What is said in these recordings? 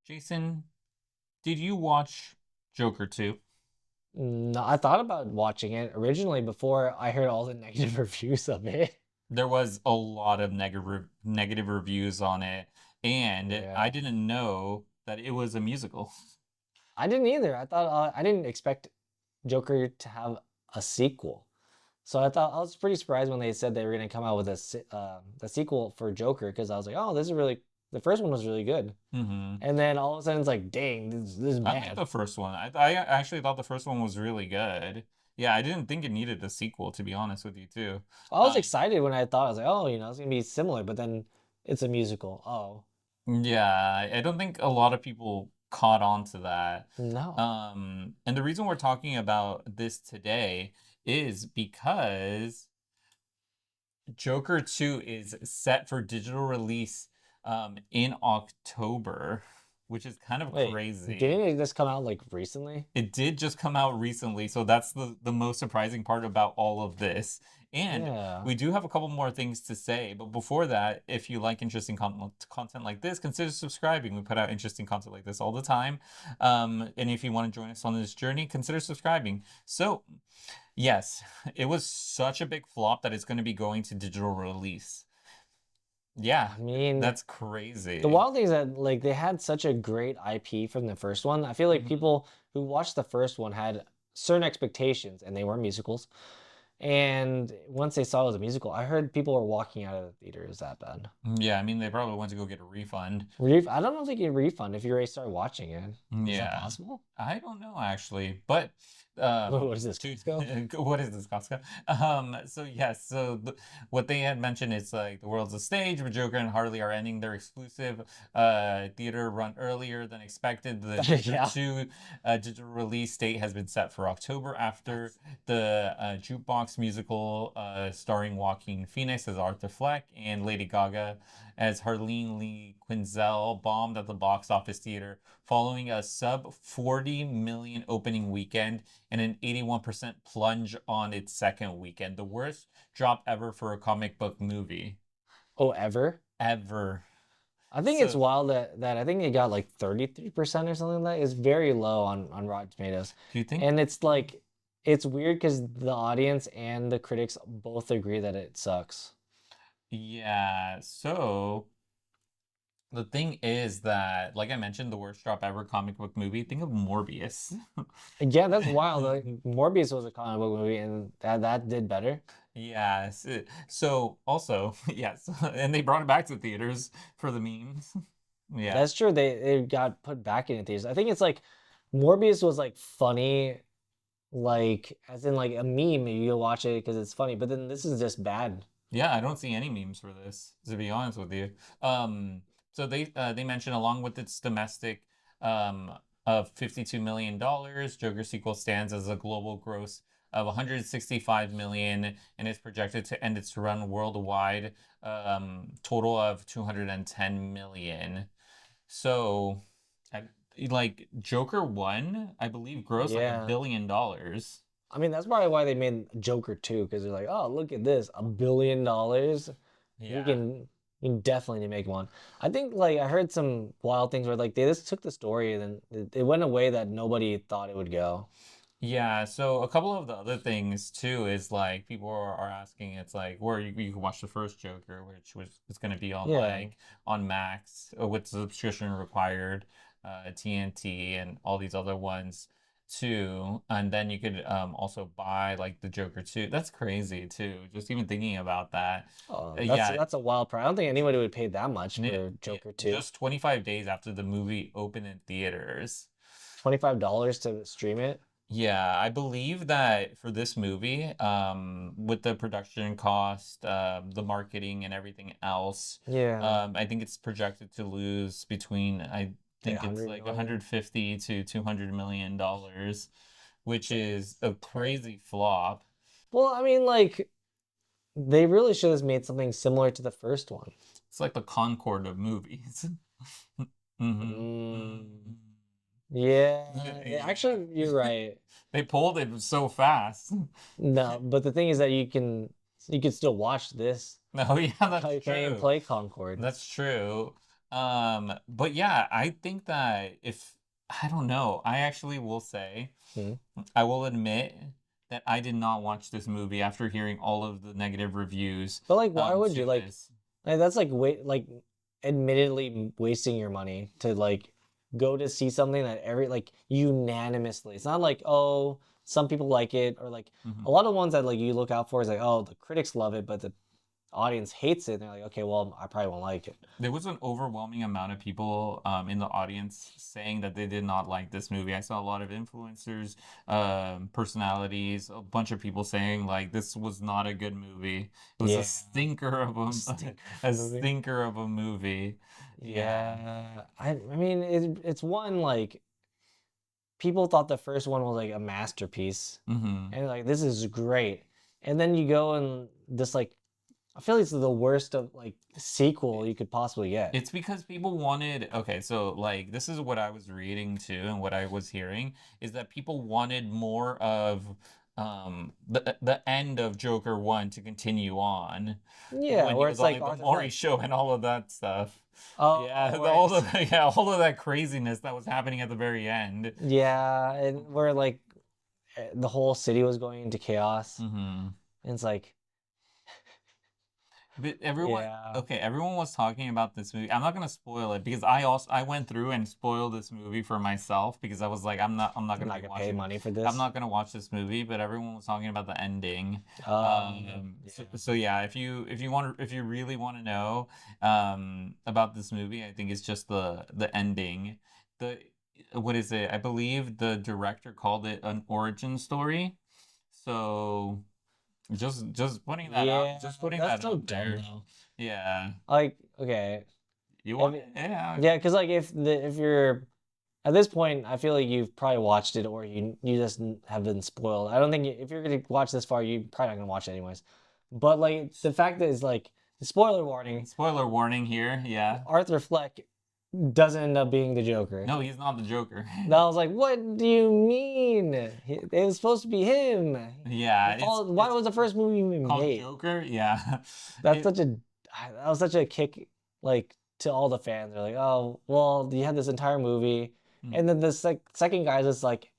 Jason, did you watch Joker 2? No, I thought about watching it originally before I heard all the negative reviews of it. There was a lot of negative reviews on it, and I Yeah. didn't know that it was a musical. I didn't either. I didn't expect Joker to have a sequel. So I was pretty surprised when they said they were going to come out with a sequel for Joker because I was like, oh, this is really the first one was really good, and then all of a sudden it's like, dang, this is I like bad. the first one. I actually thought the first one was really good. Yeah, I didn't think it needed a sequel, to be honest with you, too. I was Uh, excited when I thought I was like, oh, it's gonna be similar, but then it's a musical. Oh yeah, I don't think a lot of people caught on to that. no. And the reason we're talking about this today is because Joker 2 is set for digital release in October, which is kind of Wait, crazy. didn't it just come out like recently? It did just come out recently, so that's the most surprising part about all of this. And Yeah. we do have a couple more things to say, but before that, if you like interesting content like this, consider subscribing. We put out interesting content like this all the time. And if you want to join us on this journey, consider subscribing. So, yes, it was such a big flop that it's going to be going to digital release. Yeah, I mean, that's the crazy. wild thing is that like they had such a great IP from the first one. I feel like Mhm. people who watched the first one had certain expectations and they were musicals. And once they saw it was a musical, I heard people were walking out of the theater. Is that bad? Yeah, I mean, they probably went to go get a refund. I don't know if they can refund if you already start watching it. Is that Yeah, possible? I don't know actually, but What is this, to Costco? what is this, Costco? So yes, what they had mentioned is like the world's a stage, but Joker and Harley are ending their exclusive theater run earlier than expected. The Joker Yeah. 2 digital release date has been set for October after That's the jukebox musical starring Joaquin Phoenix as Arthur Fleck and Lady Gaga as Harleen Lee Quinzel bombed at the box office theater following a sub 40 million opening weekend and an 81% plunge on its second weekend. The worst drop ever for a comic book movie. oh ever. Ever. I think it's So, wild that I think it got like 33% or something like that. It's very low on Rotten Tomatoes. do you think? And it's like it's weird because the audience and the critics both agree that it sucks. Yeah. So, the thing is that, like I mentioned, the worst drop ever comic book movie. Think of Morbius. Yeah, that's wild. Like Morbius was a comic book movie and that did better. Yes. So also, yes, and they brought it back to theaters for the memes. Yeah. That's true. They got put back in theaters. I think it's like Morbius was like funny, like as in like a meme. You'll watch it because it's funny, but then this is just bad. Yeah, I don't see any memes for this, to be honest with you. Um, so they mentioned along with its domestic um of $52 million, Joker sequel stands as a global gross of 165 million and is projected to end its run worldwide total of 210 million. So I, like Joker 1, I believe grossed like a Yeah. billion dollars. I mean, that's probably why they made Joker 2 because they're like, oh, look at this, $1 billion. We Yeah. can, we can definitely make one. I think like I heard some wild things where like they just took the story and then it went a way that nobody thought it would go. Yeah, so a couple of the other things too is like people are asking it's like where you can watch the first Joker, which was it's gonna be on Yeah, like on Max with subscription required, TNT and all these other ones too. And then you could also buy like the Joker 2. That's crazy too, just even thinking about that. oh, Yeah, that's a wild price. I don't think anybody would pay that much for yeah, Joker 2. just 25 days after the movie opened in theaters. $25 to stream it. Yeah, I believe that for this movie, with the production cost, the marketing and everything else, Yeah, I think it's projected to lose between, I like think it's 100 like million. 150 to $200 million, which is a crazy flop. Well, I mean, like they really should have made something similar to the first one. It's like the Concorde of movies. hmm Mm, yeah, Yeah. actually, you're right. They pulled it so fast. No, but the thing is that you can still watch this. No, yeah, that's You can't even true. play Concord. That's true. But yeah, I think that if I don't know, I actually will say Hmm. I will admit that I did not watch this movie after hearing all of the negative reviews But like, why would to you this. like that's like wait like admittedly wasting your money to like go to see something that every like unanimously. It's not like, oh, some people like it, or like a Mhm. lot of ones that like you look out for is like, oh, the critics love it but the audience hates it, and they're like, okay, well, I probably won't like it. There was an overwhelming amount of people in the audience saying that they did not like this movie. I saw a lot of influencers, personalities, a bunch of people saying like this was not a good movie. It was a Yeah. stinker of Stinker a movie. stinker of a movie. Yeah. Yeah. I mean it's one like people thought the first one was like a masterpiece, Hmm. and like this is great. And then you go and this like I feel like it's the worst of like sequel you could possibly get. It's because people wanted, okay, so like this is what I was reading too, and what I was hearing is that people wanted more of the end of Joker 1 to continue on Yeah, when he where was it's on like like the Arthur Maury Fleck. show and all of that stuff. Yeah, Oh, all right. the yeah, all of that craziness that was happening at the very end. Yeah, and where like the whole city was going into chaos. Hmm. And it's like, But everyone, yeah, okay, everyone was talking about this movie. I'm not gonna spoil it because I went through and spoiled this movie for myself because I was like, I'm not I'm gonna not be gonna pay watching. money for I'm this. not gonna watch this movie. But everyone was talking about the ending. Yeah. So yeah, if you want if you really want to know about this movie, I think it's just the ending. The what is it? I believe the director called it an origin story. So Yeah, just putting that's that so out dumb there. though. Yeah. Like, okay, You if want it? Yeah. yeah, because like if you're at this point, I feel like you've probably watched it or you just have been spoiled. I don't think if you're gonna watch this far, you're probably not gonna watch it anyways. But like the fact that it's like spoiler warning, Spoiler warning here. Yeah. Arthur Fleck doesn't end up being the Joker. No, he's not the Joker. And I was like, what do you mean? It was supposed to be him. Yeah, Why it's was the first movie even called made? Joker. Yeah. That's It such a that was such a kick like to all the fans. They're like, oh well, you had this entire movie, and then the second guy is like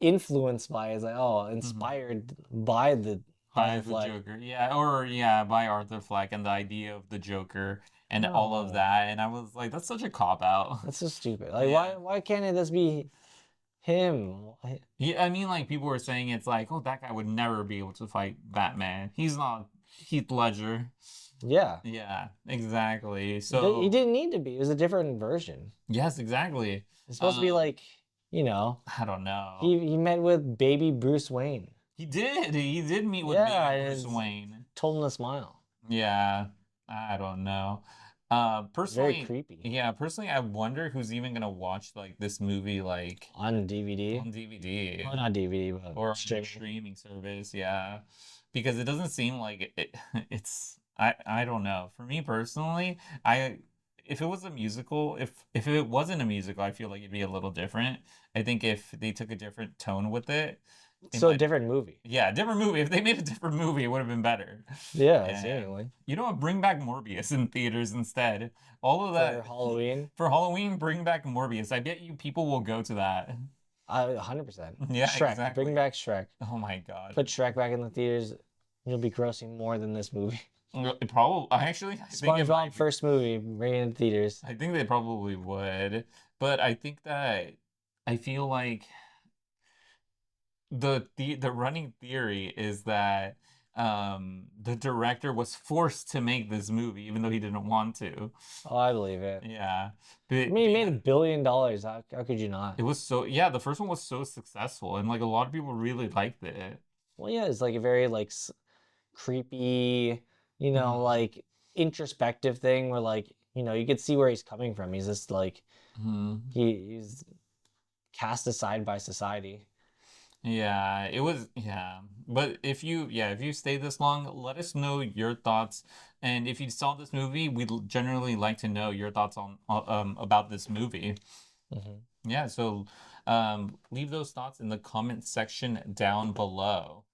influenced by it's like oh mm-hmm. inspired by the By Arthur the Fleck. Joker. Yeah, or yeah, by Arthur Fleck and the idea of the Joker and all of No, that. And I was like, that's such a cop out. that's so stupid. Like Yeah. why can't it just be him? Yeah, I mean, like people were saying it's like, oh, that guy would never be able to fight Batman. He's not Heath Ledger. Yeah, Yeah, exactly. he So, didn't need to be. It was a different version. yes, exactly. It's supposed to be Um, like you know I don't know. he met with baby Bruce Wayne. He did. He did meet with Yeah, baby Bruce and Wayne. told him to smile. Yeah, I don't know. Very Personally, creepy yeah, personally, I wonder who's even gonna watch like this movie like on DVD. on DVD Well, not DVD, but or on a streaming. streaming service. Yeah, because it doesn't seem like it's. I don't know. For me personally, I if it was a musical, if it wasn't a musical, I feel like it'd be a little different. I think if they took a different tone with it, it So a might. different movie. Yeah, different movie. If they made a different movie, it would have been better. Yeah, Yeah. seemingly. You know what? Bring back Morbius in theaters instead. All of For that Halloween, for Halloween. Bring back Morbius. I bet you people will go to that. 100%. Yeah, Shrek. Bring exactly. back Shrek. Oh my god. Put Shrek back in the theaters. You'll be grossing more than this movie. It probably. I think it SpongeBob might be. first movie, bring it in theaters. I think they probably would, but I think that I feel like the running theory is that the director was forced to make this movie even though he didn't want to. Oh, I believe it. Yeah. I mean, he made $1 billion. How could you not? It was so yeah, the first one was so successful and like a lot of people really liked it. Well, yeah, it's like a very like creepy, Mhm. like introspective thing where like, you could see where he's coming from. He's just like Mhm. he's cast aside by society. Yeah, it was yeah. But if you stayed this long, let us know your thoughts. And if you saw this movie, we'd generally like to know your thoughts on about this movie. Hmm. Yeah, so leave those thoughts in the comment section down below.